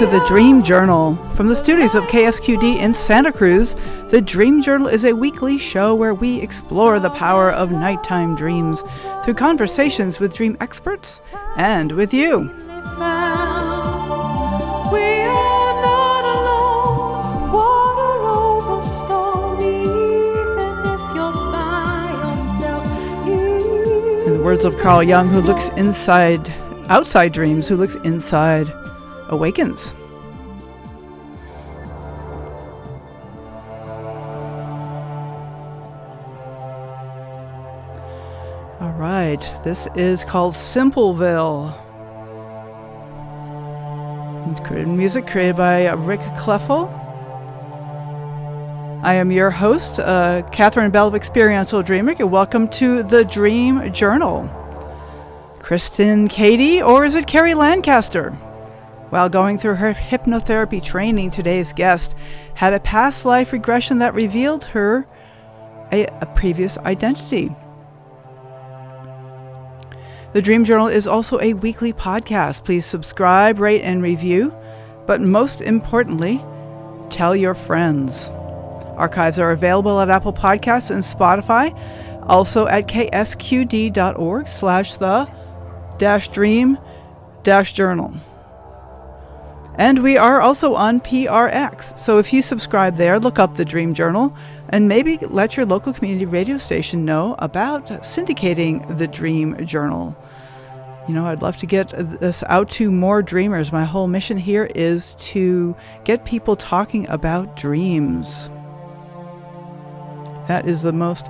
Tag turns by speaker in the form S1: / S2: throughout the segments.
S1: to the Dream Journal. From the studios of KSQD in Santa Cruz, the Dream Journal is a weekly show where we explore the power of nighttime dreams through conversations with dream experts and with you. In the words of Carl Jung, who looks outside dreams, who looks inside awakens. All right, this is called Simpleville. It's music created by Rick Kleffel. I am your host, Catherine Bell of Experiential Dreamer, and welcome to the Dream Journal. Kristen Kadi, or is it Carrie Lancaster? While going through her hypnotherapy training, today's guest had a past life regression that revealed her a previous identity. The Dream Journal is also a weekly podcast. Please subscribe, rate, and review. But most importantly, tell your friends. Archives are available at Apple Podcasts and Spotify, also at ksqd.org/the-dream-journal. And we are also on PRX. So if you subscribe there, look up the Dream Journal and maybe let your local community radio station know about syndicating the Dream Journal. You know, I'd love to get this out to more dreamers. My whole mission here is to get people talking about dreams. That is the most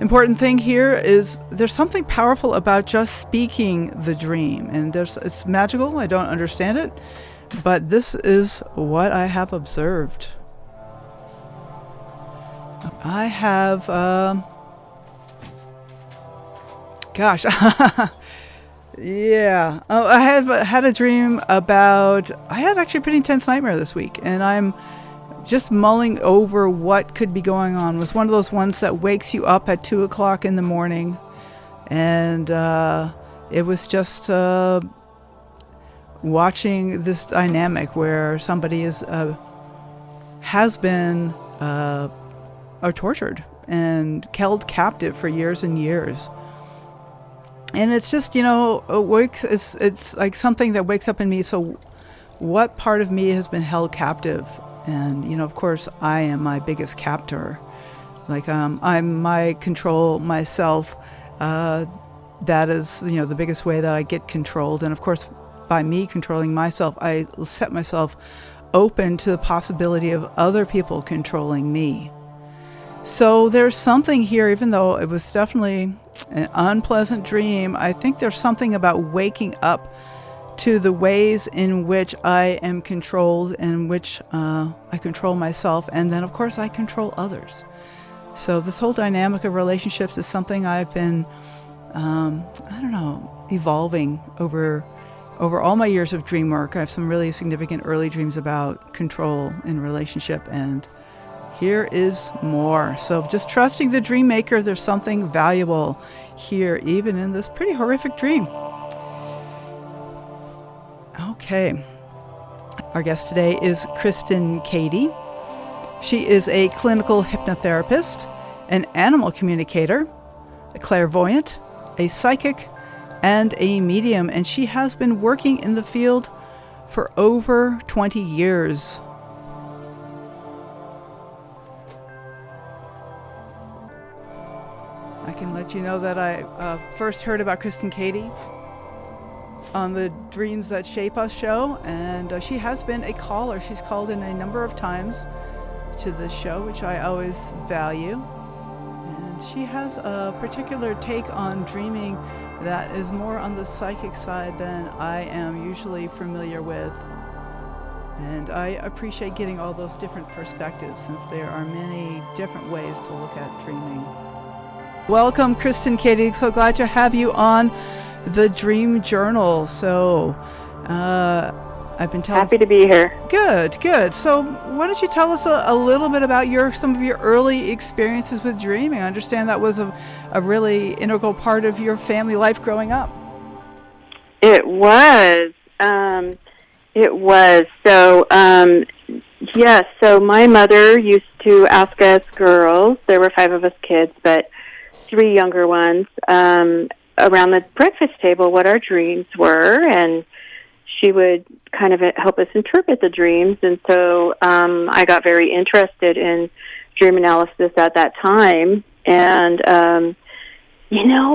S1: important thing here. Is there's something powerful about just speaking the dream, and it's magical. I don't understand it, but this is what I have observed. I have yeah. Oh, I have had a dream about. I had actually a pretty intense nightmare this week, and I'm just mulling over what could be going on. It was one of those ones that wakes you up at 2 o'clock in the morning. And it was just watching this dynamic where somebody has been tortured and held captive for years and years. And it's just, it's like something that wakes up in me. So what part of me has been held captive? And, of course, I am my biggest captor. Like, I'm my control myself. That is, the biggest way that I get controlled. And, of course, by me controlling myself, I set myself open to the possibility of other people controlling me. So there's something here, even though it was definitely an unpleasant dream, I think there's something about waking up to the ways in which I am controlled, in which I control myself, and then of course I control others. So this whole dynamic of relationships is something I've been, evolving over all my years of dream work. I have some really significant early dreams about control in relationship, and here is more. So just trusting the dream maker, there's something valuable here, even in this pretty horrific dream. Okay, our guest today is Kristen Kadi. She is a clinical hypnotherapist, an animal communicator, a clairvoyant, a psychic, and a medium, and she has been working in the field for over 20 years. I can let you know that I first heard about Kristen Kadi on the Dreams That Shape Us show, and she has been a caller. She's called in a number of times to the show, which I always value. And she has a particular take on dreaming that is more on the psychic side than I am usually familiar with. And I appreciate getting all those different perspectives, since there are many different ways to look at dreaming. Welcome, Kristen Kadi. So glad to have you on the Dream Journal. So I've been
S2: happy to be here.
S1: Good. So why don't you tell us a little bit about some of your early experiences with dreaming? I understand that was a really integral part of your family life growing up.
S2: It was. It was. So, yes, so my mother used to ask us girls, there were 5 of us kids, but 3 younger ones, around the breakfast table what our dreams were, and she would kind of help us interpret the dreams. And so I got very interested in dream analysis at that time. And,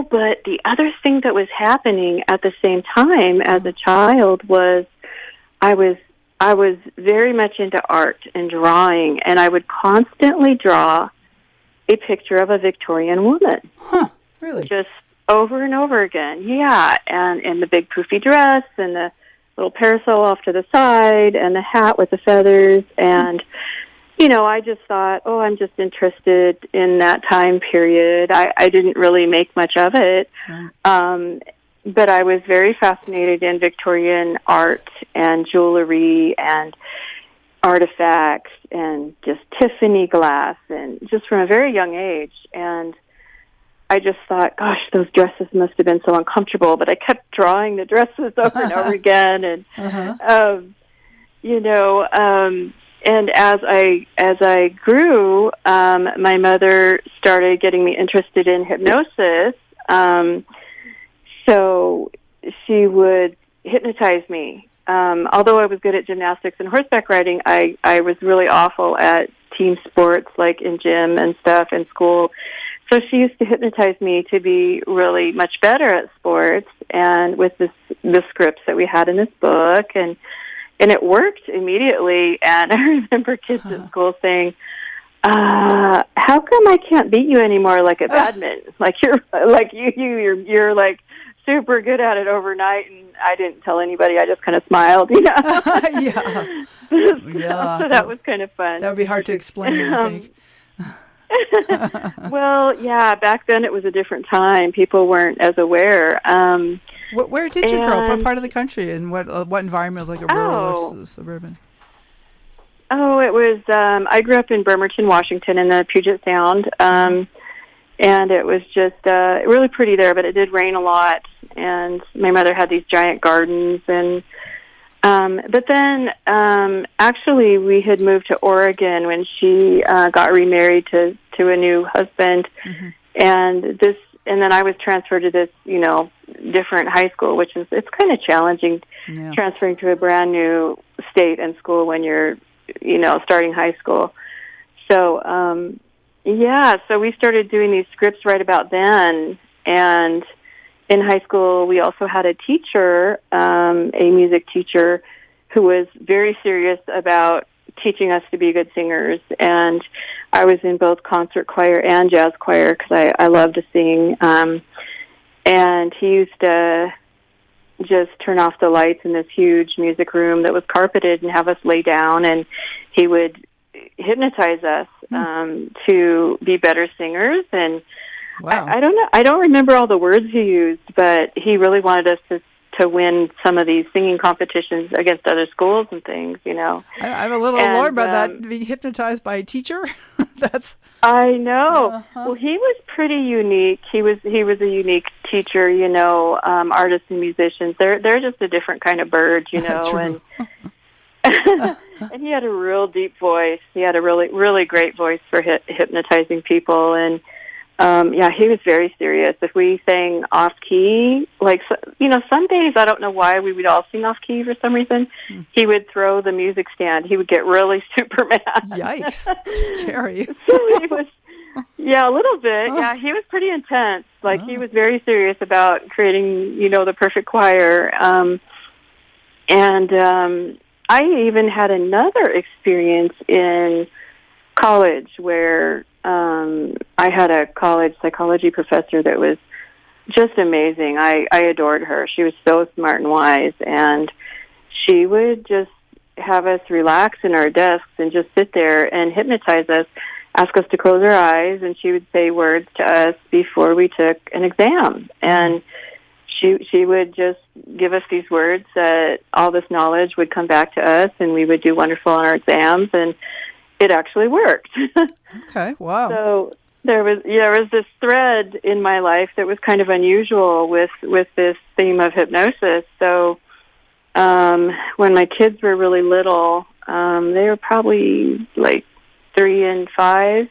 S2: but the other thing that was happening at the same time as a child was I was very much into art and drawing, and I would constantly draw a picture of a Victorian woman.
S1: Huh, really?
S2: Just over and over again, yeah. And in the big poofy dress and the little parasol off to the side and the hat with the feathers. And, I just thought, I'm just interested in that time period. I didn't really make much of it.
S1: Right.
S2: But I was very fascinated in Victorian art and jewelry and artifacts and just Tiffany glass, and just from a very young age. And I just thought, gosh, those dresses must have been so uncomfortable, but I kept drawing the dresses over and over again. And, and as I grew, my mother started getting me interested in hypnosis. So she would hypnotize me. Although I was good at gymnastics and horseback riding, I was really awful at team sports, like in gym and stuff in school. So she used to hypnotize me to be really much better at sports, and with the scripts that we had in this book, and it worked immediately. And I remember kids at school saying, how come I can't beat you anymore, like at badminton? Like you're like super good at it overnight. And I didn't tell anybody. I just kind of smiled,
S1: Yeah.
S2: So that was kind of fun.
S1: That would be hard to explain, I think.
S2: Well, yeah, back then it was a different time. People weren't as aware.
S1: Where did you grow up? What part of the country, and what environment was like a rural or suburban?
S2: Oh, it was, I grew up in Bremerton, Washington, in the Puget Sound, and it was just really pretty there, but it did rain a lot, and my mother had these giant gardens, and but then actually we had moved to Oregon when she got remarried to a new husband, and then I was transferred to this, different high school, which is, it's kind of challenging transferring to a brand new state and school when you're starting high school. So, so we started doing these scripts right about then. And in high school, we also had a teacher, a music teacher, who was very serious about teaching us to be good singers. And I was in both concert choir and jazz choir because I love to sing. And he used to just turn off the lights in this huge music room that was carpeted and have us lay down, and he would hypnotize us to be better singers. And
S1: wow.
S2: I don't know, I don't remember all the words he used, but he really wanted us to win some of these singing competitions against other schools and things,
S1: I'm a little alarmed by that, being hypnotized by a teacher.
S2: I know. Well, he was pretty unique. He was a unique teacher, artists and musicians. They're just a different kind of bird,
S1: True.
S2: And he had a real deep voice. He had a really, really great voice for hypnotizing people. And, he was very serious. If we sang off key, some days, I don't know why we would all sing off key for some reason, he would throw the music stand. He would get really super mad.
S1: Yikes. Scary.
S2: So he was, a little bit. Yeah, he was pretty intense. He was very serious about creating, the perfect choir. I even had another experience in college where I had a college psychology professor that was just amazing. I adored her. She was so smart and wise, and she would just have us relax in our desks and just sit there and hypnotize us, ask us to close our eyes, and she would say words to us before we took an exam. And she would just give us these words that all this knowledge would come back to us, and we would do wonderful on our exams, and it actually worked.
S1: Okay, wow.
S2: So there was this thread in my life that was kind of unusual with this theme of hypnosis. So when my kids were really little, they were probably like 3 and 5,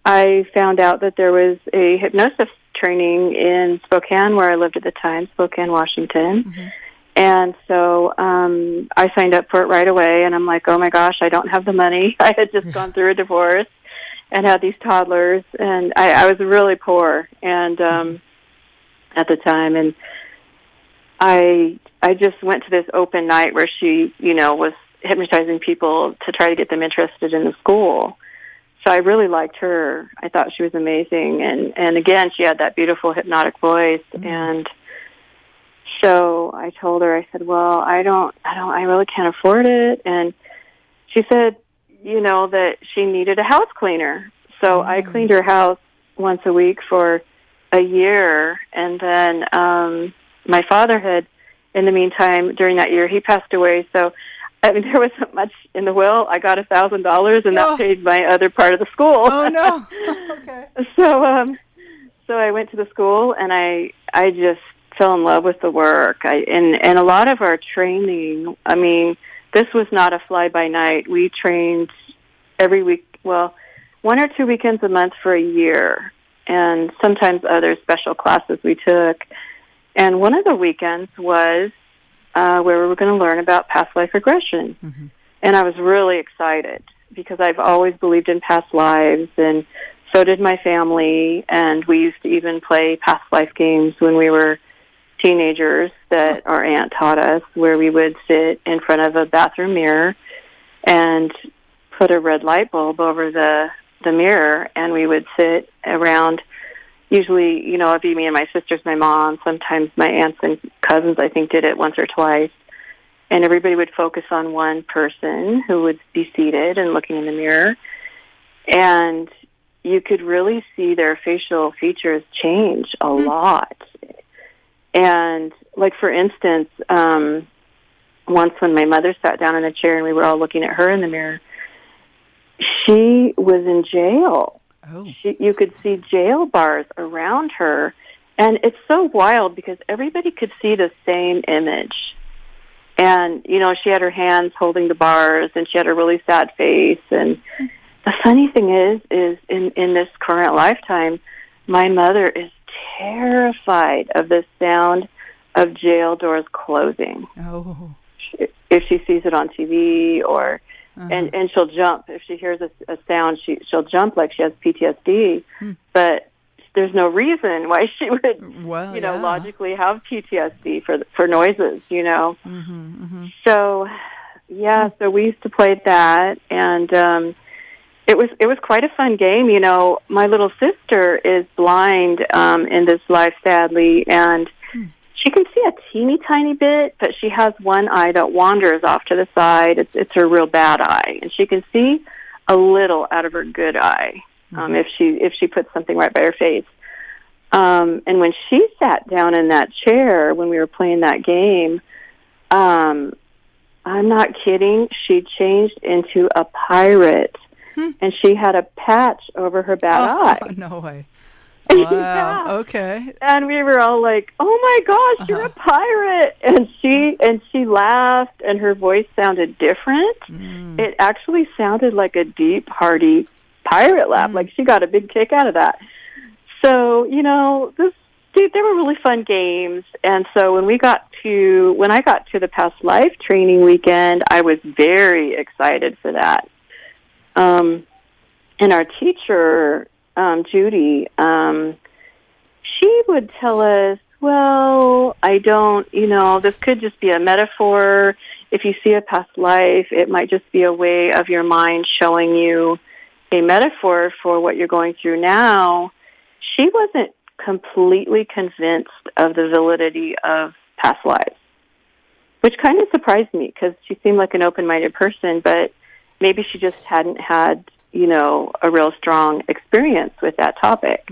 S2: I found out that there was a hypnosis training in Spokane, where I lived at the time, Spokane, Washington. And so I signed up for it right away, and I'm like, oh my gosh, I don't have the money. I had just gone through a divorce and had these toddlers, and I was really poor and at the time, and I just went to this open night where she, was hypnotizing people to try to get them interested in the school. So I really liked her. I thought she was amazing, and again, she had that beautiful hypnotic voice. And so I told her, I said, well, I really can't afford it. And she said, that she needed a house cleaner. So I cleaned her house once a week for a year, and then my father had, in the meantime, during that year, he passed away. So there wasn't much in the will. I got $1,000, and that paid my other part of the school.
S1: Oh no! Okay.
S2: So I went to the school, and I just fell in love with the work. And a lot of our training. This was not a fly by night. We trained every week. Well, 1 or 2 weekends a month for a year, and sometimes other special classes we took. And one of the weekends was where we were going to learn about past life regression. And I was really excited because I've always believed in past lives, and so did my family. And we used to even play past life games when we were teenagers that our aunt taught us, where we would sit in front of a bathroom mirror and put a red light bulb over the mirror, and we would sit around. Usually, it'd be me and my sisters, my mom, sometimes my aunts and cousins, I think, did it once or twice. And everybody would focus on one person who would be seated and looking in the mirror. And you could really see their facial features change a lot. And, like, for instance, once when my mother sat down in a chair and we were all looking at her in the mirror, she was in jail. You could see jail bars around her, and it's so wild because everybody could see the same image. And, she had her hands holding the bars, and she had a really sad face. And the funny thing is in this current lifetime, my mother is terrified of the sound of jail doors closing. If she sees it on TV or... And she'll jump. If she hears a sound, she'll jump like she has PTSD. But there's no reason why she would, logically have PTSD for noises, So, so we used to play that, and it was quite a fun game. My little sister is blind in this life, sadly, and she can see a teeny tiny bit, but she has one eye that wanders off to the side. It's her real bad eye, and she can see a little out of her good eye if she puts something right by her face. And when she sat down in that chair when we were playing that game, I'm not kidding, she changed into a pirate, and she had a patch over her bad eye.
S1: No way.
S2: Wow.
S1: Yeah. Okay.
S2: And we were all like, "Oh my gosh, you're a pirate!" And she laughed, and her voice sounded different. It actually sounded like a deep, hearty pirate laugh. Like she got a big kick out of that. So they were really fun games. And so when I got to the past life training weekend, I was very excited for that. And our teacher, Judy, she would tell us, well, this could just be a metaphor. If you see a past life, it might just be a way of your mind showing you a metaphor for what you're going through now. She wasn't completely convinced of the validity of past lives, which kind of surprised me because she seemed like an open-minded person, but maybe she just hadn't had a real strong experience with that topic.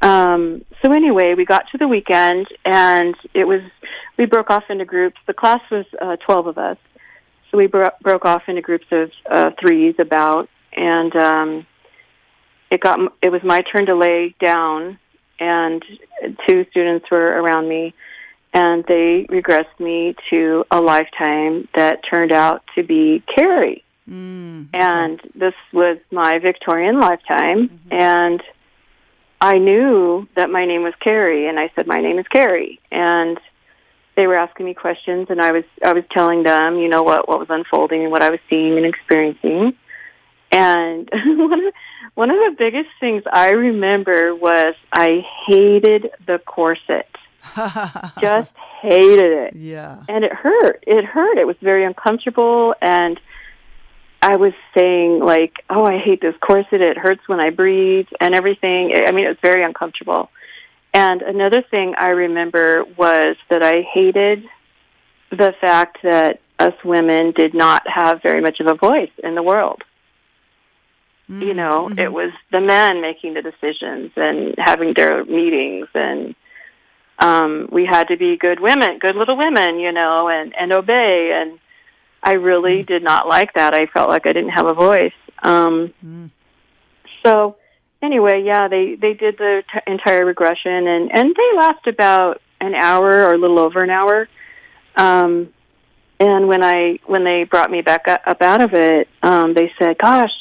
S2: So anyway, we got to the weekend, and we broke off into groups. The class was 12 of us, so we broke off into groups of threes about, and it was my turn to lay down, and two students were around me, and they regressed me to a lifetime that turned out to be Carrie.
S1: Okay.
S2: And this was my Victorian lifetime, and I knew that my name was Carrie, and I said, my name is Carrie. And they were asking me questions, and I was telling them, what was unfolding and what I was seeing and experiencing. And one of the biggest things I remember was I hated the corset. Just hated it.
S1: Yeah.
S2: And it hurt. It was very uncomfortable, and I was saying, like, oh, I hate this corset. It hurts when I breathe and everything. I mean, it was very uncomfortable. And another thing I remember was that I hated the fact that us women did not have very much of a voice in the world. It was the men making the decisions and having their meetings, and we had to be good women, good little women, and obey. And I really did not like that. I felt like I didn't have a voice. So anyway, yeah, they did the entire regression, and they last about an hour or a little over an hour. And when they brought me back up out of it, they said, gosh,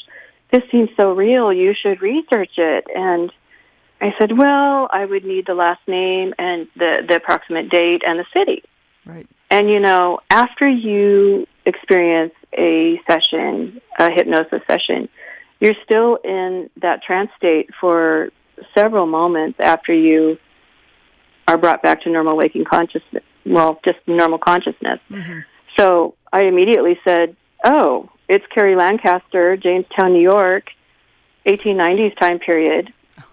S2: this seems so real. You should research it. And I said, well, I would need the last name and the approximate date and the city.
S1: Right.
S2: And, after you experience a hypnosis session, you're still in that trance state for several moments after you are brought back to normal waking consciousness, just normal consciousness. So I immediately said, oh, it's Carrie Lancaster, Jamestown, New York, 1890s time period.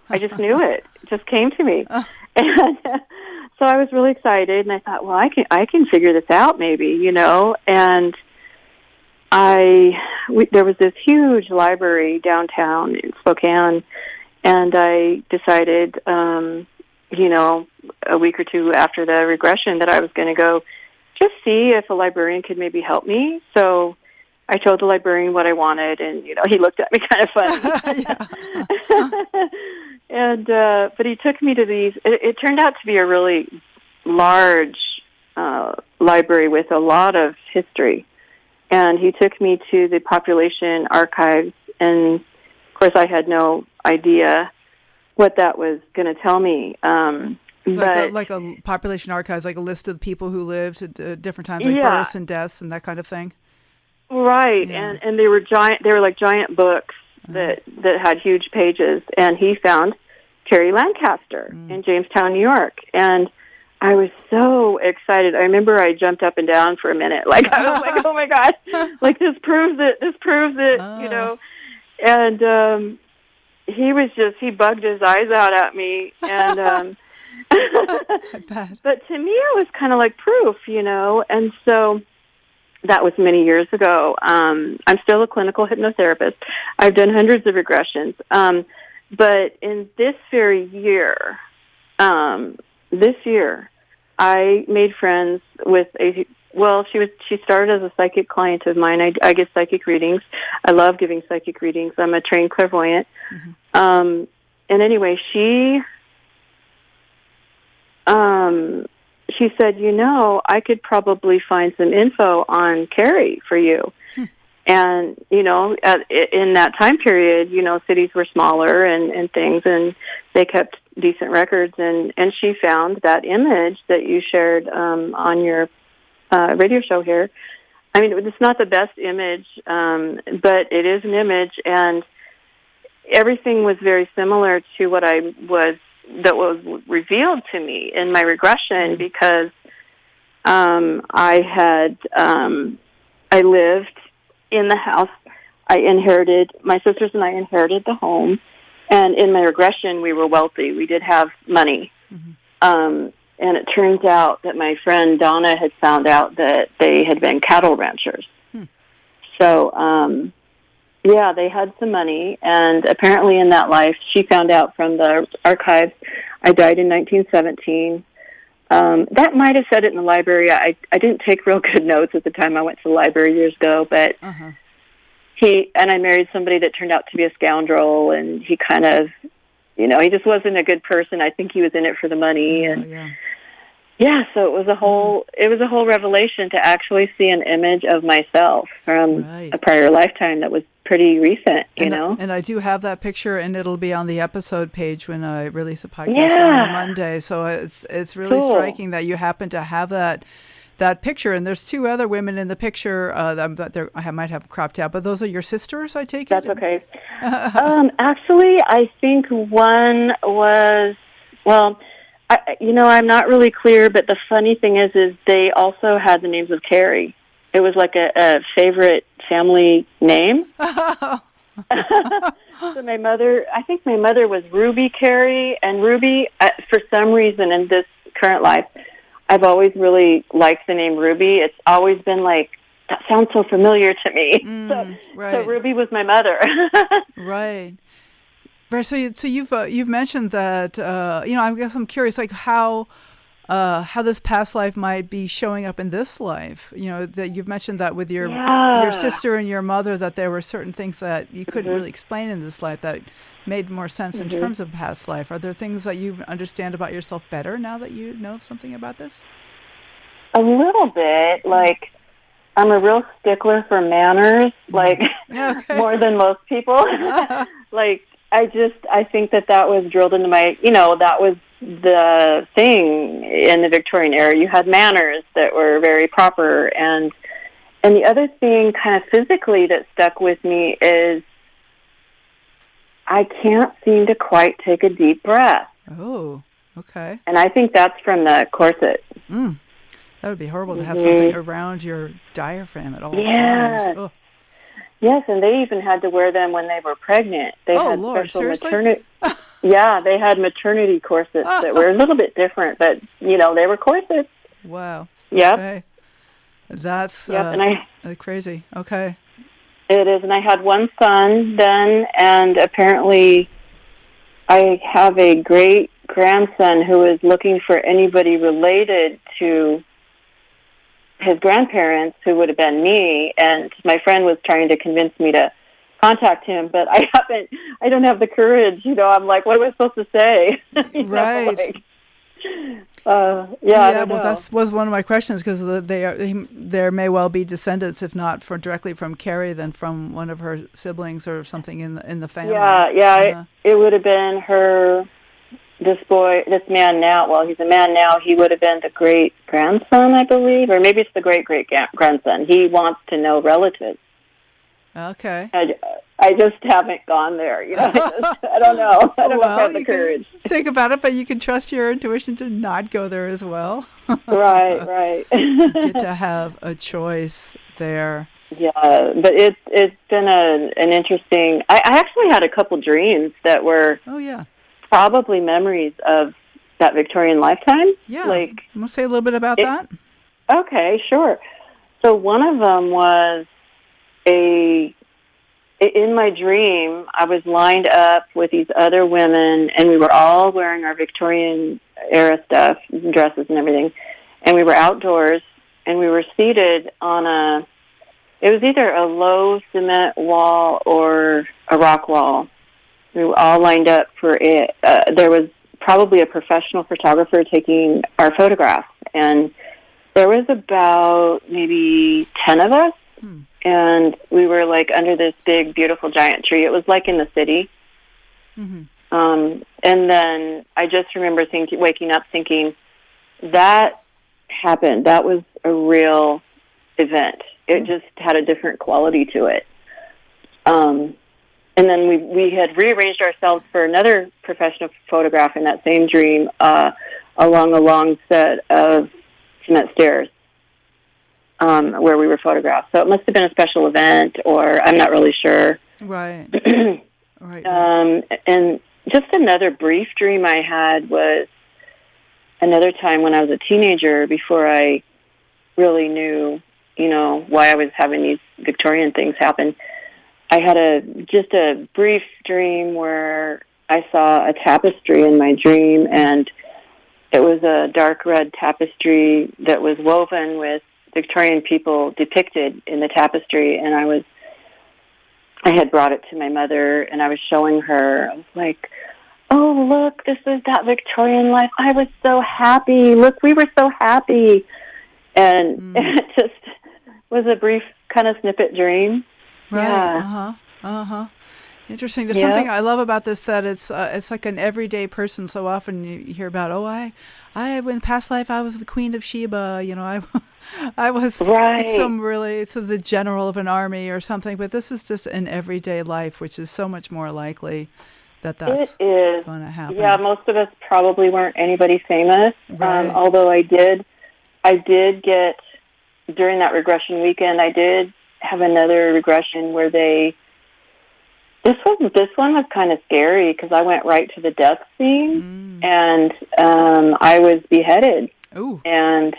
S2: I just knew it. It just came to me. And so I was really excited, and I thought, well, I can figure this out maybe, and there was this huge library downtown in Spokane, and I decided, a week or two after the regression that I was going to go just see if a librarian could maybe help me. So I told the librarian what I wanted, and, he looked at me kind of funny. And, but he took me to these, it turned out to be a really large library with a lot of history. And he took me to the population archives, and of course I had no idea what that was going to tell me.
S1: Like a population archives, like a list of people who lived at different times, like births and deaths and that kind of thing.
S2: Right, yeah. And they were giant. They were like giant books that had huge pages. And he found Carrie Lancaster in Jamestown, New York, and I was so excited. I remember I jumped up and down for a minute, like I was like, "Oh my God! Like this proves it! This proves it!" And he bugged his eyes out at me, and but to me it was kind of like proof, And so that was many years ago. I'm still a clinical hypnotherapist. I've done hundreds of regressions, but in this very year. This year, I made friends with she started as a psychic client of mine. I give psychic readings. I love giving psychic readings. I'm a trained clairvoyant. And anyway, she said, I could probably find some info on Carrie for you. And, in that time period, cities were smaller and things, and they kept decent records. And she found that image that you shared on your radio show here. I mean, it's not the best image, but it is an image, and everything was very similar to what that was revealed to me in my regression, because I lived in the house. My sisters and I inherited the home, and in my regression, we were wealthy. We did have money. And it turns out that my friend Donna had found out that they had been cattle ranchers. So, they had some money, and apparently in that life, she found out from the archives, I died in 1917. That might have said it in the library. I didn't take real good notes at the time I went to the library years ago, but I married somebody that turned out to be a scoundrel, and he kind of, he just wasn't a good person. I think he was in it for the money. Yeah, so it was a whole revelation to actually see an image of myself from
S1: Right.
S2: a prior lifetime that was pretty recent, you know?
S1: And I do have that picture, and it'll be on the episode page when I release a podcast
S2: Yeah.
S1: on Monday. So it's really
S2: Cool.
S1: striking that you happen to have that picture. And there's two other women in the picture that I might have cropped out, but those are your sisters, I take it?
S2: That's okay. Actually, I think one was, well, I'm not really clear, but the funny thing is they also had the names of Carrie. It was like a favorite family name. So I think my mother was Ruby Carrie, and Ruby, for some reason in this current life, I've always really liked the name Ruby. It's always been like, that sounds so familiar to me. So Ruby was my mother.
S1: Right. Right. So you've mentioned that I guess I'm curious, like how this past life might be showing up in this life. You know, that you've mentioned that with your sister and your mother, that there were certain things that you couldn't really explain in this life that made more sense in terms of past life. Are there things that you understand about yourself better now that you know something about this?
S2: A little bit. Like, I'm a real stickler for manners, like more than most people. Like, I think that was drilled into my, that was the thing in the Victorian era. You had manners that were very proper. And the other thing kind of physically that stuck with me is I can't seem to quite take a deep breath.
S1: Oh, okay.
S2: And I think that's from the corset.
S1: That would be horrible to have something around your diaphragm at all times. Oh.
S2: Yes, and they even had to wear them when they were pregnant. They had
S1: Lord,
S2: special
S1: seriously?
S2: maternity. Yeah, they had maternity corsets that were a little bit different, but they were corsets.
S1: Wow.
S2: Yep.
S1: Okay. That's crazy. Okay.
S2: It is, and I had one son then, and apparently I have a great grandson who is looking for anybody related to his grandparents, who would have been me, and my friend was trying to convince me to contact him, but I don't have the courage, I'm like, what am I supposed to say?
S1: Right.
S2: Well,
S1: that was one of my questions, because there may well be descendants, if not directly from Carrie, then from one of her siblings or something in the family.
S2: It would have been her. This man now, well, he's a man now, he would have been the great-grandson, I believe, or maybe it's the great-great-grandson. He wants to know relatives.
S1: Okay.
S2: I just haven't gone there. I don't know. I don't know if I have the courage.
S1: Think about it, but you can trust your intuition to not go there as well.
S2: Right.
S1: You get to have a choice there.
S2: Yeah, but it's been an interesting... I actually had a couple dreams that were...
S1: Oh, yeah.
S2: Probably memories of that Victorian lifetime.
S1: Yeah. I'm going to say a little bit about that.
S2: Okay, sure. So one of them was in my dream, I was lined up with these other women, and we were all wearing our Victorian era stuff, dresses and everything, and we were outdoors, and we were seated on it was either a low cement wall or a rock wall. We were all lined up for it. There was probably a professional photographer taking our photographs, and there was about maybe 10 of us, and we were like under this big, beautiful, giant tree. It was like in the city. Mm-hmm. And then I just remember waking up thinking, that happened. That was a real event. It just had a different quality to it. And then we had rearranged ourselves for another professional photograph in that same dream along a long set of cement stairs where we were photographed. So it must have been a special event, or I'm not really sure.
S1: Right. Right.
S2: And just another brief dream I had was another time when I was a teenager, before I really knew, why I was having these Victorian things happen. I had just a brief dream where I saw a tapestry in my dream, and it was a dark red tapestry that was woven with Victorian people depicted in the tapestry, and I had brought it to my mother, and I was showing her. I was like, oh, look, this is that Victorian life. I was so happy. Look, we were so happy. And it just was a brief kind of snippet dream.
S1: Right.
S2: Yeah.
S1: Interesting. There's something I love about this, that it's like an everyday person. So often you hear about, in past life I was the Queen of Sheba. I was the general of an army or something. But this is just an everyday life, which is so much more likely that's going to happen.
S2: Yeah, most of us probably weren't anybody famous.
S1: Right.
S2: Although I did get, during that regression weekend, I did have another regression where this one was kind of scary because I went right to the death scene, and I was beheaded.
S1: Ooh.
S2: And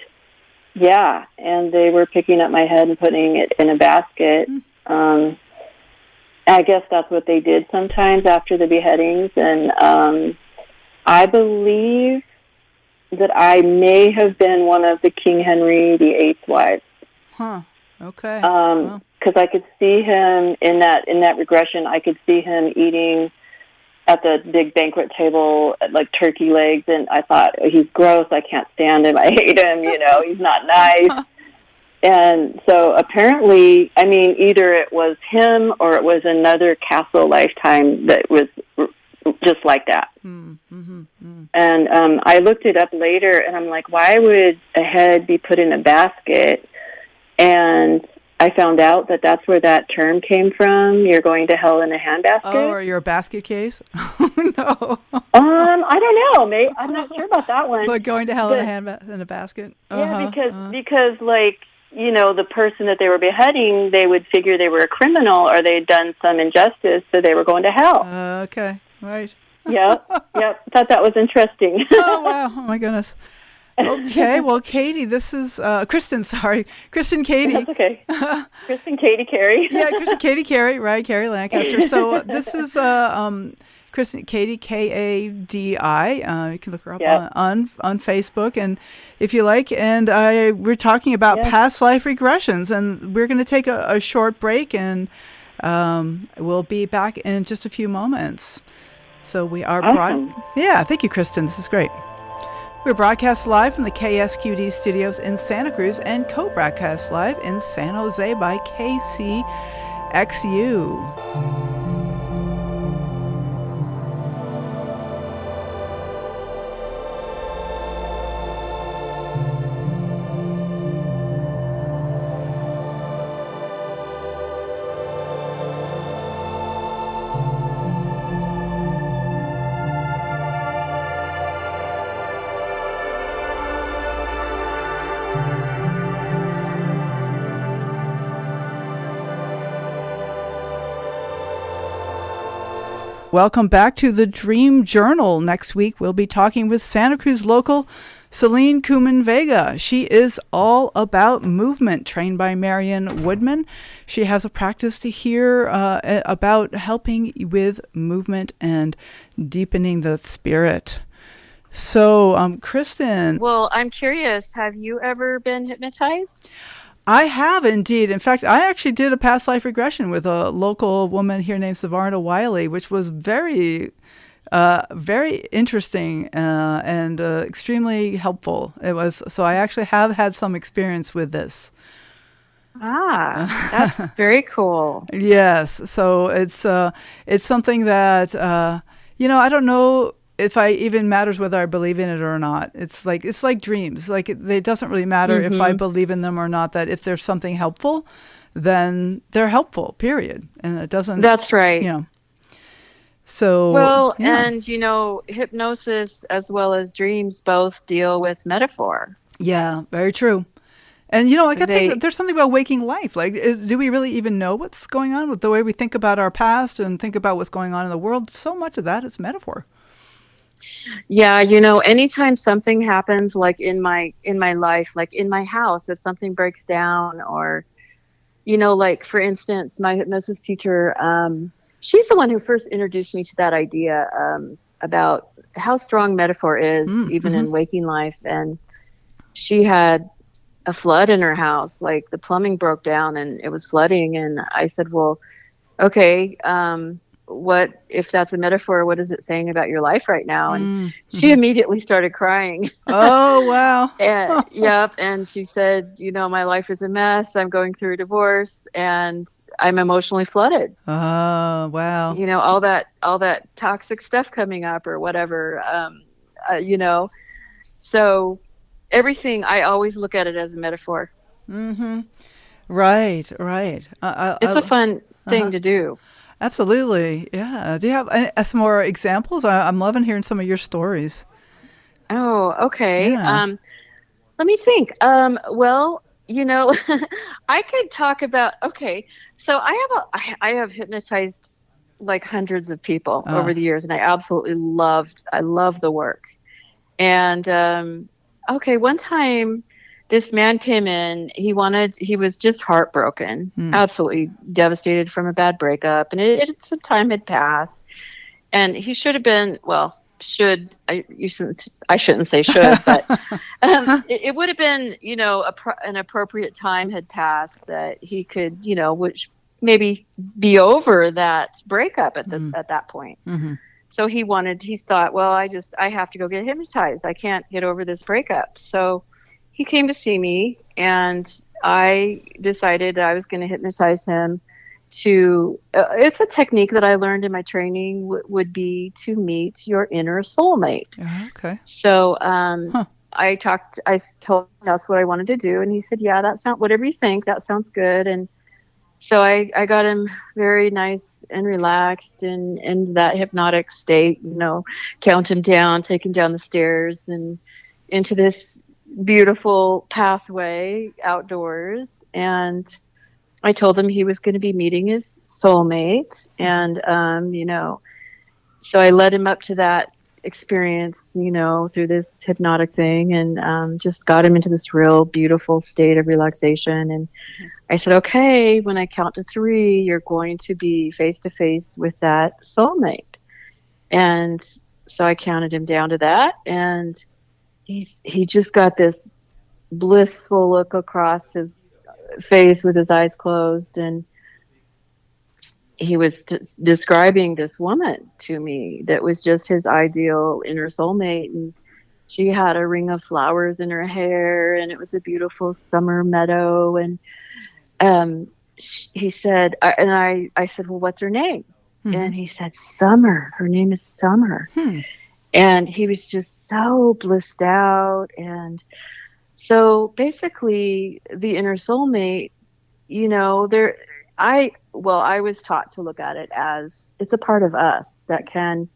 S2: they were picking up my head and putting it in a basket. I guess that's what they did sometimes after the beheadings, and I believe that I may have been one of the King Henry VIII's wives.
S1: Huh. Okay.
S2: Because I could see him in that regression. I could see him eating at the big banquet table, like turkey legs, and I thought, he's gross. I can't stand him. I hate him. He's not nice. And so apparently, I mean, either it was him or it was another castle lifetime that was just like that. And I looked it up later, and I'm like, why would a head be put in a basket? And I found out that that's where that term came from. You're going to hell in a handbasket.
S1: Oh, or you're a basket case? Oh, no.
S2: I don't know. I'm not sure about that one.
S1: But going to hell in a basket?
S2: Yeah, because the person that they were beheading, they would figure they were a criminal or they'd done some injustice, so they were going to hell.
S1: Okay, right.
S2: Yep. Thought that was interesting.
S1: Oh, wow. Oh, my goodness. Okay, well, Katie, this is Kristen Kadi.
S2: That's okay. Kristen Kadi Carrie.
S1: Yeah, Kristen Kadi Carrie, right? Carrie Lancaster. So this is Kristen Kadi, Kadi. You can look her up on Facebook, and if you like. And we're talking about past life regressions, and we're going to take a short break, and we'll be back in just a few moments. So we are thank you, Kristen. This is great. We're broadcast live from the KSQD studios in Santa Cruz and co-broadcast live in San Jose by KCXU. Welcome back to the Dream Journal. Next week, we'll be talking with Santa Cruz local Celine Kuman Vega. She is all about movement, trained by Marion Woodman. She has a practice to hear about helping with movement and deepening the spirit. So, Kristen.
S3: Well, I'm curious, have you ever been hypnotized?
S1: I have indeed. In fact, I actually did a past life regression with a local woman here named Savarna Wiley, which was very, very interesting and extremely helpful. It was. So I actually have had some experience with this.
S3: That's very cool.
S1: Yes. So it's something that I don't know if I even matters whether I believe in it or not. It's like dreams. Like it doesn't really matter if I believe in them or not. That if there's something helpful, then they're helpful. Period. And it doesn't.
S3: That's right.
S1: So
S3: and hypnosis as well as dreams both deal with metaphor.
S1: Yeah, very true. And I think that there's something about waking life. Like, do we really even know what's going on with the way we think about our past and think about what's going on in the world? So much of that is metaphor.
S3: Yeah, anytime something happens, like in my life, like in my house, if something breaks down, or like for instance, my hypnosis teacher, she's the one who first introduced me to that idea about how strong metaphor is even in waking life. And she had a flood in her house, like the plumbing broke down and it was flooding, and I said, well, okay, what if that's a metaphor? What is it saying about your life right now? And she
S1: Mm-hmm.
S3: immediately started crying.
S1: Oh, wow.
S3: And yep, and she said, my life is a mess. I'm going through a divorce, and I'm emotionally flooded.
S1: Oh, wow.
S3: All that toxic stuff coming up or whatever. So everything, I always look at it as a metaphor.
S1: Mm-hmm. Right, right.
S3: It's a fun
S1: uh-huh.
S3: thing to do.
S1: Absolutely. Yeah. Do you have some more examples? I'm loving hearing some of your stories.
S3: Oh, okay.
S1: Yeah.
S3: Let me think. Well, I could talk about. Okay, so I have hypnotized like hundreds of people
S1: Uh,
S3: over the years, and I love the work. And okay, one time this man came in. He was just heartbroken,
S1: hmm.
S3: absolutely devastated from a bad breakup, and some time had passed, and he should have been, well, I shouldn't say should, but it would have been, an appropriate time had passed that he could, which maybe be over that breakup at that point.
S1: Mm-hmm.
S3: So he thought, well, I have to go get hypnotized. I can't get over this breakup. So he came to see me, and I decided I was going to hypnotize him it's a technique that I learned in my training would be to meet your inner soulmate.
S1: Okay.
S3: So,
S1: Huh.
S3: I told him that's what I wanted to do. And he said, yeah, whatever you think, that sounds good. And so I got him very nice and relaxed and in that hypnotic state, count him down, take him down the stairs and into this beautiful pathway outdoors. And I told him he was going to be meeting his soulmate. And, so I led him up to that experience, through this hypnotic thing and just got him into this real beautiful state of relaxation. And I said, okay, when I count to 3, you're going to be face to face with that soulmate. And so I counted him down to that. And he just got this blissful look across his face with his eyes closed, and he was describing this woman to me that was just his ideal inner soulmate. And she had a ring of flowers in her hair, and it was a beautiful summer meadow. And he said, I said, well, what's her name? Mm-hmm. And he said, Summer. Her name is Summer. And he was just so blissed out. And so basically the inner soulmate, I was taught to look at it as it's a part of us that can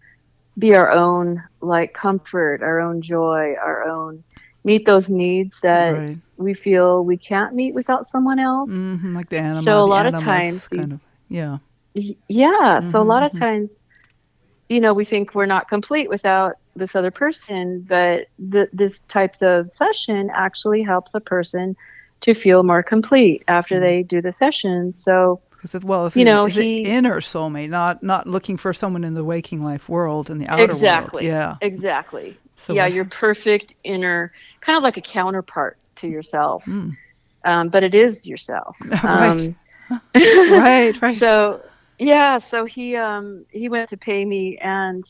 S3: be our own, like, comfort, our own joy, our own, meet those needs that we feel we can't meet without someone else.
S1: Mm-hmm, like the anima,
S3: so a lot
S1: of
S3: times
S1: kind of, yeah.
S3: Yeah. So a lot of times, we think we're not complete without this other person, but this type of session actually helps a person to feel more complete after they do the session. So,
S1: because it's an inner soulmate, not looking for someone in the waking life world, in the outer world. Yeah,
S3: exactly.
S1: So
S3: your perfect inner, kind of like a counterpart to yourself, but it is yourself.
S1: Right. Right.
S3: So he went to pay me, and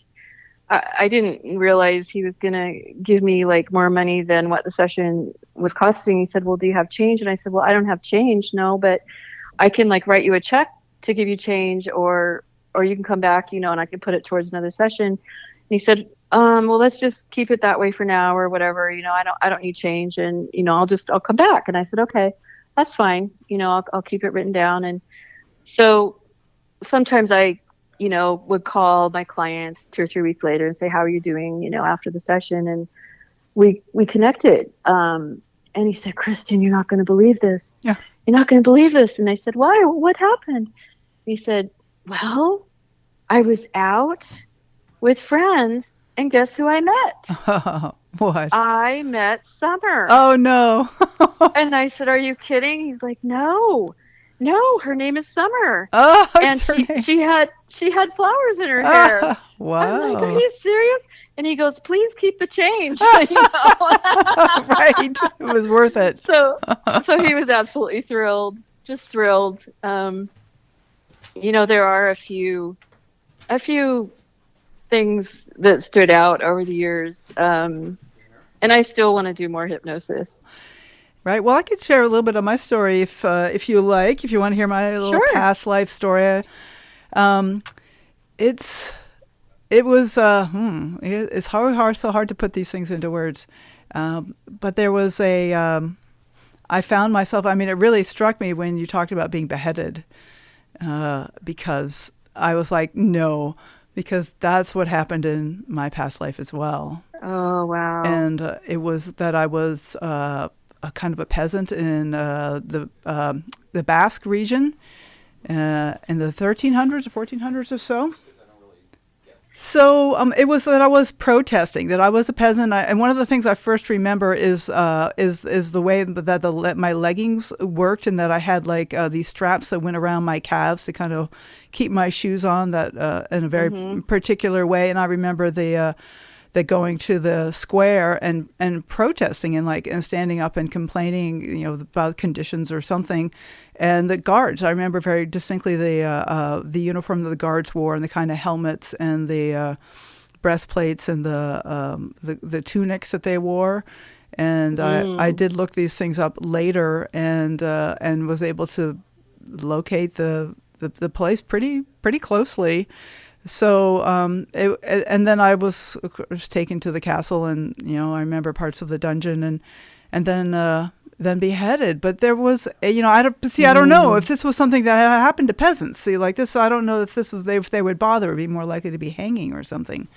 S3: I didn't realize he was going to give me like more money than what the session was costing. He said, well, do you have change? And I said, well, I don't have change. No, but I can like write you a check to give you change, or you can come back, and I can put it towards another session. And he said, well, let's just keep it that way for now or whatever. I don't need change, and, I'll come back. And I said, okay, that's fine. I'll keep it written down. And so sometimes I, would call my clients 2 or 3 weeks later and say, how are you doing, after the session? And we connected. And he said, Kristen, you're not going to believe this.
S1: Yeah.
S3: You're not going to believe this. And I said, why? What happened? He said, well, I was out with friends, and guess who I met?
S1: What?
S3: I met Summer.
S1: Oh, no.
S3: And I said, are you kidding? He's like, no, her name is Summer.
S1: Oh,
S3: and she had flowers in her hair.
S1: Wow.
S3: I'm like, are you serious? And he goes, please keep the change.
S1: Right. It was worth it.
S3: So he was absolutely thrilled, just thrilled. There are a few a few things that stood out over the years. And I still want to do more hypnosis.
S1: Right. Well, I could share a little bit of my story if you like, if you want to hear my little
S3: Sure.
S1: past life story. Um, it's it was it's so hard to put these things into words. But there was I found myself. I mean, it really struck me when you talked about being beheaded, because I was like, no, because that's what happened in my past life as well.
S3: Oh, wow.
S1: And it was that I was a kind of a peasant in the Basque region in the 1300s or 1400s or so. So it was that I was protesting, that I was a peasant, and one of the things I first remember is the way that my leggings worked, and that I had like these straps that went around my calves to kind of keep my shoes on that in a very particular way. And I remember the going to the square and protesting and standing up and complaining, about conditions or something. And the guards, I remember very distinctly the uniform that the guards wore, and the kind of helmets and the breastplates and the tunics that they wore. And I did look these things up later, and was able to locate the place pretty closely. So, and then I was taken to the castle, and I remember parts of the dungeon, and then beheaded. But there was, I don't know if this was something that happened to peasants. See, like this, I don't know if this was if they would bother, it'd be more likely to be hanging or something.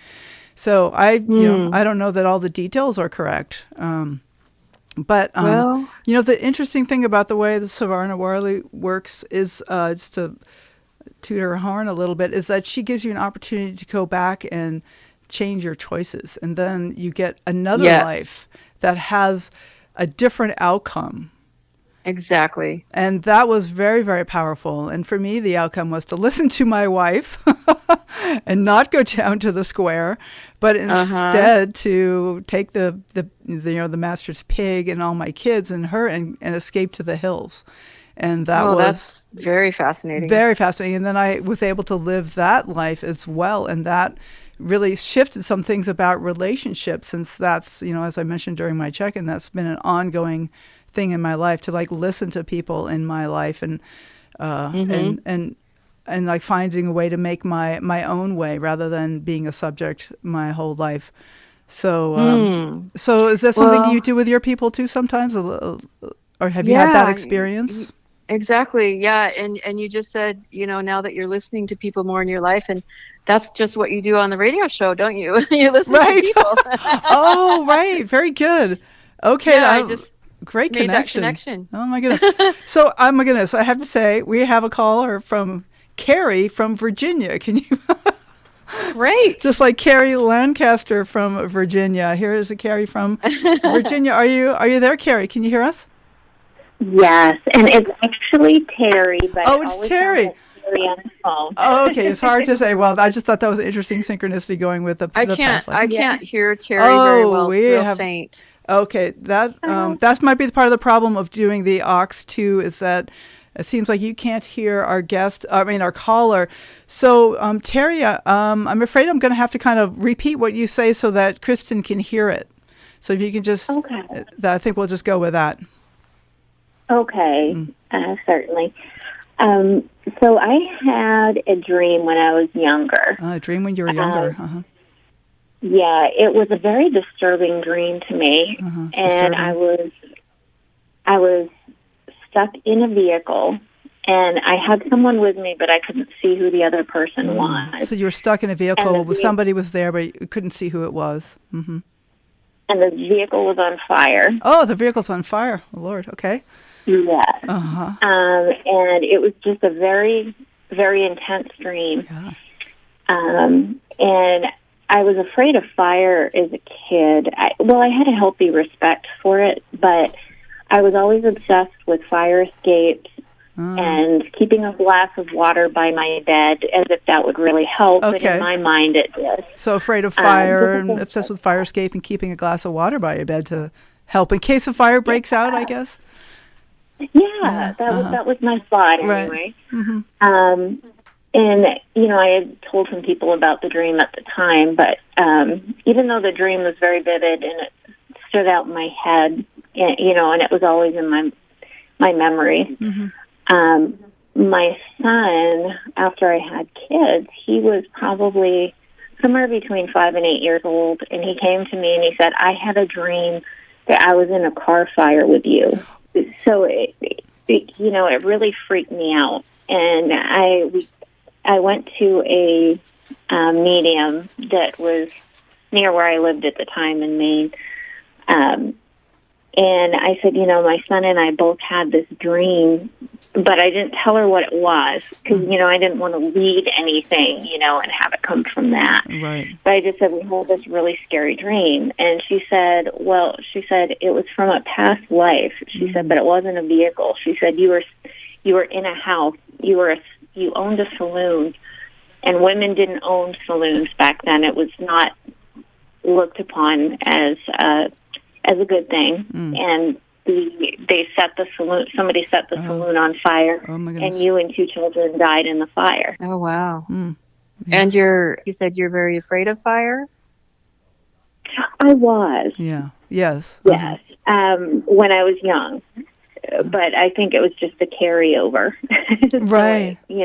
S1: So I don't know that all the details are correct. But the interesting thing about the way the Savarna Warley works is just to toot her horn a little bit, is that she gives you an opportunity to go back and change your choices, and then you get another life that has a different outcome.
S3: Exactly.
S1: And that was very, very powerful. And for me, the outcome was to listen to my wife and not go down to the square, but instead to take the master's pig and all my kids and her and escape to the hills. And
S3: that's very fascinating.
S1: Very fascinating. And then I was able to live that life as well. And that really shifted some things about relationships, since that's, as I mentioned during my check-in, that's been an ongoing thing in my life, to like listen to people in my life and like finding a way to make my own way rather than being a subject my whole life. So, so is that something you do with your people too sometimes? Or have you had that experience?
S3: Exactly. Yeah. And you just said, now that you're listening to people more in your life, and that's just what you do on the radio show, don't you? You listen to people.
S1: Oh, right. Very good. Okay.
S3: Yeah, I just
S1: great
S3: made
S1: connection.
S3: that connection.
S1: Oh my goodness. So, oh my goodness, I have to say, we have a caller from Carrie from Virginia. Can you?
S3: Great.
S1: Just like Carrie Lancaster from Virginia. Here is a Carrie from Virginia. Are you there, Carrie? Can you hear us?
S4: Yes, and it's actually Terry, but
S1: it's Terry.
S4: Terry on the phone.
S1: Oh, okay, it's hard to say. Well, I just thought that was an interesting synchronicity going with the past life.
S3: I can't hear Terry very well. It's real faint.
S1: Okay, that might be the part of the problem of doing the aux too, is that it seems like you can't hear our caller. So, Terry, I'm afraid I'm going to have to kind of repeat what you say so that Kristen can hear it. So if you can just, I think we'll just go with that.
S4: Okay, certainly. So I had a dream when I was younger.
S1: A dream when you were younger.
S4: Yeah, it was a very disturbing dream to me, and disturbing. I was stuck in a vehicle, and I had someone with me, but I couldn't see who the other person was.
S1: So you were stuck in a vehicle, somebody was there, but you couldn't see who it was. Mm-hmm.
S4: And the vehicle was on fire.
S1: Oh, the vehicle's on fire. Oh, Lord, okay.
S4: Yes. And it was just a very, very intense dream.
S1: Yeah.
S4: And I was afraid of fire as a kid. I had a healthy respect for it, but I was always obsessed with fire escapes and keeping a glass of water by my bed as if that would really help.
S1: Okay.
S4: But in my mind, it did.
S1: So afraid of fire and obsessed with fire escape and keeping a glass of water by your bed to help in case a fire breaks out, I guess.
S4: Yeah, that was my thought anyway.
S1: Right. Mm-hmm.
S4: And, I had told some people about the dream at the time, but even though the dream was very vivid and it stood out in my head, and it was always in my memory, my son, after I had kids, he was probably somewhere between 5 and 8 years old, and he came to me and he said, I had a dream that I was in a car fire with you. So, it really freaked me out. And I went to a medium that was near where I lived at the time in Maine. And I said, my son and I both had this dream, but I didn't tell her what it was because, I didn't want to lead anything, and have it come from that.
S1: Right.
S4: But I just said, we had this really scary dream. And she said, it was from a past life. She said, but it wasn't a vehicle. She said, you were in a house. You owned a saloon, and women didn't own saloons back then. It was not looked upon as a good thing, and they set the saloon. Somebody set the saloon on fire, and you and 2 children died in the fire.
S3: Oh wow!
S1: Yeah.
S3: And you said you're very afraid of fire.
S4: I was.
S1: Yeah. Yes.
S4: Yes. When I was young, but I think it was just a carryover.
S1: Right.
S4: So,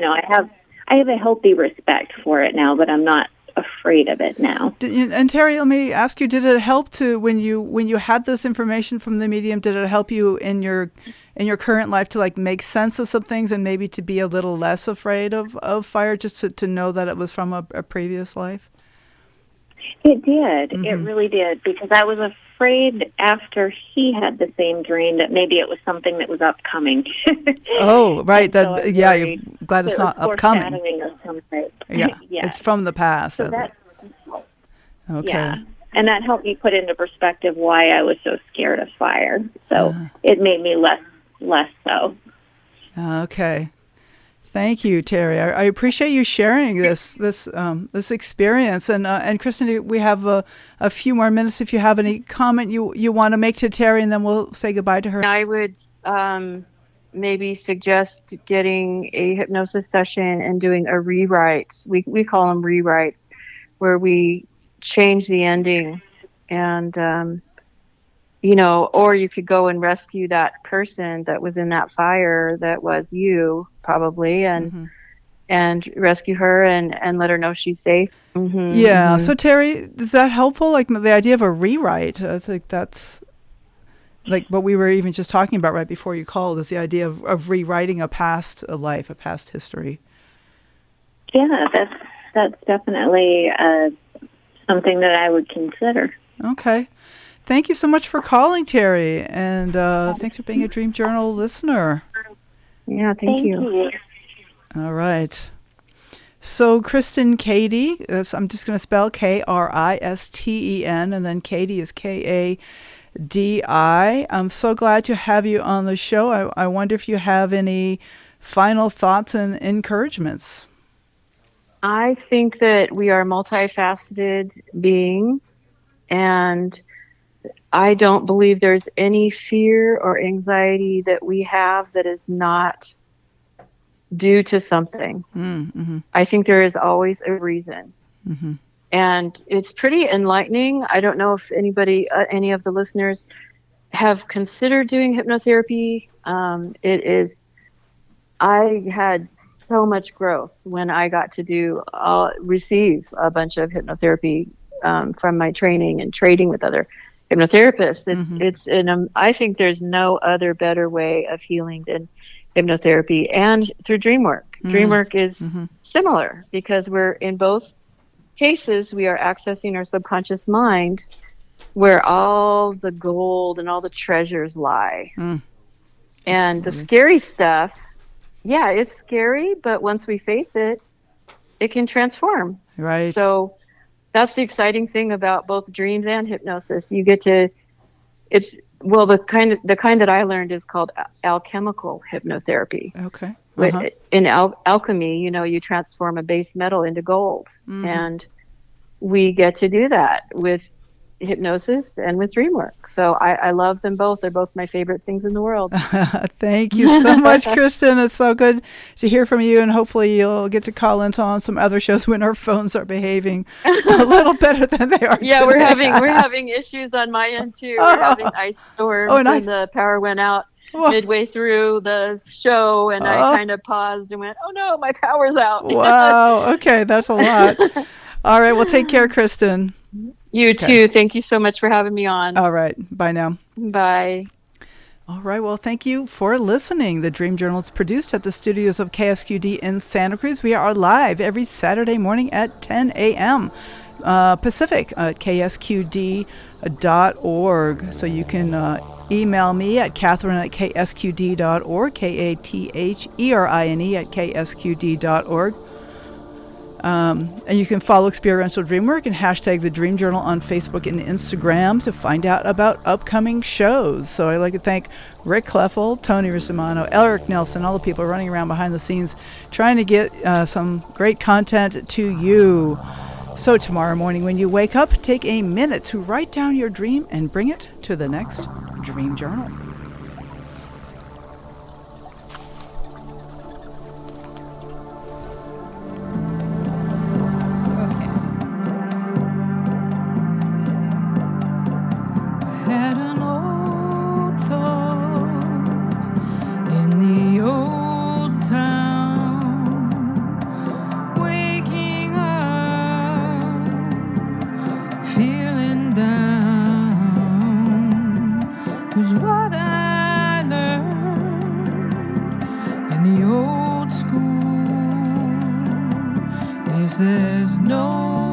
S4: I have a healthy respect for it now, but I'm not afraid of it now.
S1: And Terry, let me ask you: did it help to when you had this information from the medium? Did it help you in your current life to make sense of some things and maybe to be a little less afraid of fire, just to know that it was from a previous life?
S4: It did. It really did, because I was afraid after he had the same dream that maybe it was something that was upcoming.
S1: Oh, right.
S4: So
S1: you're glad it's not upcoming.
S4: Of some type.
S1: Yeah,
S4: Yeah.
S1: It's from the past.
S4: So that,
S1: okay.
S4: Yeah, and that helped me put into perspective why I was so scared of fire. So it made me less so.
S1: Okay. Thank you, Terry. I appreciate you sharing this experience. And Kristen, we have a few more minutes. If you have any comment you want to make to Terry, and then we'll say goodbye to her.
S3: I would maybe suggest getting a hypnosis session and doing a rewrite. We call them rewrites, where we change the ending, and or you could go and rescue that person that was in that fire that was you probably, and rescue her and let her know she's safe.
S1: Yeah. So Terry, is that helpful? The idea of a rewrite, I think that's what we were even just talking about right before you called, is the idea of rewriting a past life, a past history.
S4: Yeah, that's definitely something that I would consider.
S1: Okay. Thank you so much for calling, Terry, and thanks for being a Dream Journal listener.
S3: Yeah, thank you.
S1: All right. So Kristen Kadi, I'm just going to spell Kristen, and then Kadi is Kadi. I'm so glad to have you on the show. I wonder if you have any final thoughts and encouragements.
S3: I think that we are multifaceted beings, and I don't believe there's any fear or anxiety that we have that is not due to something. Mm-hmm. I think there is always a reason. Mm-hmm. And it's pretty enlightening. I don't know if anybody, any of the listeners have considered doing hypnotherapy. I had so much growth when I got to receive a bunch of hypnotherapy from my training and trading with other hypnotherapists. I think there's no other better way of healing than hypnotherapy, and through dream work. Dream work is similar, because we're in both cases, we are accessing our subconscious mind, where all the gold and all the treasures lie. And the scary stuff, yeah, it's scary, but once we face it, it can transform.
S1: Right.
S3: So that's the exciting thing about both dreams and hypnosis. You get to, the kind that I learned is called alchemical hypnotherapy.
S1: Okay.
S3: In alchemy, you transform a base metal into gold, and we get to do that with hypnosis and with dream work. So I love them both. They're both my favorite things in the world.
S1: Thank you so much, Kristen. It's so good to hear from you, and hopefully you'll get to call into on some other shows when our phones are behaving a little better than they are
S3: Yeah,
S1: today.
S3: we're having issues on my end too. We're having ice storms, and the power went out midway through the show, and I kind of paused and went, "Oh no, my power's out."
S1: Wow. Okay, that's a lot. All right. Well, take care, Kristen.
S3: You too. Thank you so much for having me on.
S1: All right. Bye now.
S3: Bye.
S1: All right. Well, thank you for listening. The Dream Journal is produced at the studios of KSQD in Santa Cruz. We are live every Saturday morning at 10 a.m. Pacific at ksqd.org. So you can email me at Catherine@ksqd.org, KATHERINE@ksqd.org. And you can follow Experiential Dreamwork and hashtag the Dream Journal on Facebook and Instagram to find out about upcoming shows. So I'd like to thank Rick Kleffel, Tony Rosimano, Eric Nelson, all the people running around behind the scenes trying to get some great content to you. So tomorrow morning when you wake up, take a minute to write down your dream and bring it to the next Dream Journal.
S5: Had an old thought in the old town, waking up, feeling down, was what I learned in the old school, is there's no